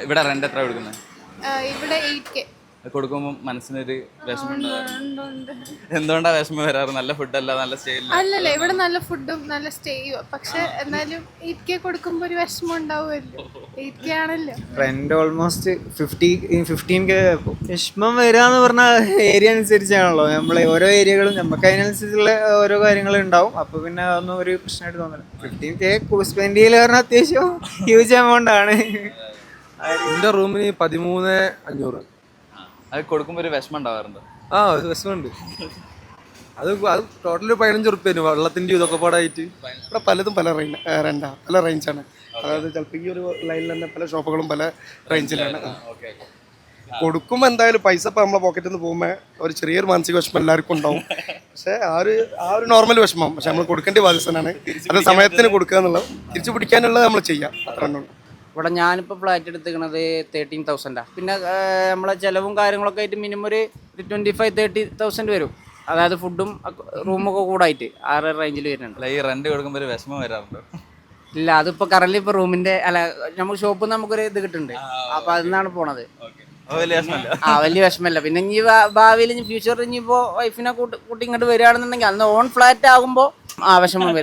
ഇവിടെ റെന്റ് എത്ര കൊടുക്കുന്നത്? ഇവിടെ 8K. കൊടുക്കുമ്പോൾ മനസ്സിനൊരു വിഷമം ഉണ്ടാവാറുണ്ട്. എന്തുകൊണ്ടാ വിഷമം വരാറ്? നല്ല ഫുഡല്ല, നല്ല സ്റ്റേ അല്ലല്ല, ഇവിടെ നല്ല ഫുഡും നല്ല സ്റ്റേയും. പക്ഷെ എന്നാലും 8K കൊടുക്കുമ്പോ ഒരു വിഷമം ഉണ്ടാവുമല്ലോ. 8K ആണല്ലോ റെന്റ്. Almost 15K. വിഷമം വരാന്ന് പറഞ്ഞാൽ ഏരിയ അനുസരിച്ചാണല്ലോ. നമ്മളെ ഓരോ ഏരിയകളും നമുക്ക് അതിനനുസരിച്ചുള്ള ഓരോ കാര്യങ്ങൾ ഉണ്ടാവും. അപ്പൊ പിന്നെ അതൊന്നും ഒരു പ്രശ്നമായിട്ട് തോന്നില്ല. 15K സ്പെൻഡ് ചെയ്യല് പറഞ്ഞാൽ അത്യാവശ്യം ഹ്യൂജ് എമൗണ്ട് ആണ്. എന്റെ റൂമിന് 13,500. അത് കൊടുക്കുമ്പോൾ ഒരു വിഷമം ഉണ്ടാവാറുണ്ട്. വിഷമമുണ്ട്. അത് ടോട്ടൽ 15 റുപ്യ വെള്ളത്തിന്റെ ഇതൊക്കെ പാടായിട്ട്. ഇവിടെ പലതും പല റെന്റാ, പല റേഞ്ചാണ്. അതായത് ചിലപ്പോൾ ഈ ഒരു ലൈനിൽ തന്നെ പല ഷോപ്പുകളും പല റേഞ്ചിലാണ്. കൊടുക്കുമ്പോൾ എന്തായാലും പൈസ ഇപ്പം നമ്മളെ പോക്കറ്റിൽ നിന്ന് പോകുമ്പോൾ ഒരു ചെറിയൊരു മാനസിക വിഷമം എല്ലാവർക്കും ഉണ്ടാവും. പക്ഷേ ആ ഒരു നോർമൽ വിഷമം പക്ഷെ നമ്മൾ കൊടുക്കേണ്ട ബാധ്യസ്ഥനാണ്. അത് സമയത്തിന് കൊടുക്കുക എന്നുള്ളത്, തിരിച്ചു പിടിക്കാനുള്ളത് നമ്മൾ ചെയ്യാം. അത്ര തന്നെ. ഇവിടെ ഞാനിപ്പോൾ ഫ്ലാറ്റ് എടുത്തിരിക്കണത് 13,000. പിന്നെ നമ്മളെ ചിലവും കാര്യങ്ങളൊക്കെ ആയിട്ട് മിനിമം ഒരു 25-30,000 വരും. അതായത് ഫുഡും റൂമൊക്കെ കൂടായിട്ട് 6 റേഞ്ചിൽ വരുന്നുണ്ട്. അല്ല, ഈ റെന്റ് കൊടുക്കുമ്പോൾ ഒരു വിഷമം വരാറുണ്ട്? ഇല്ല, അതിപ്പോൾ കറന്റ് ഇപ്പോൾ റൂമിൻ്റെ നമുക്ക് ഷോപ്പിൽ നമുക്കൊരു ഇത് കിട്ടുന്നുണ്ട്. അപ്പോൾ അതിന്നാണ് പോണത്. വലിയ വിഷമല്ല. പിന്നെ ഇനി ഭാവിയിൽ ഇനി ഫ്യൂച്ചറിൽ ഇനിയിപ്പോൾ വൈഫിനെ കൂട്ടി ഇങ്ങോട്ട് വരികയാണെന്നുണ്ടെങ്കിൽ അന്ന് ഓൺ ഫ്ലാറ്റ് ആകുമ്പോൾ വിഷമം വരും.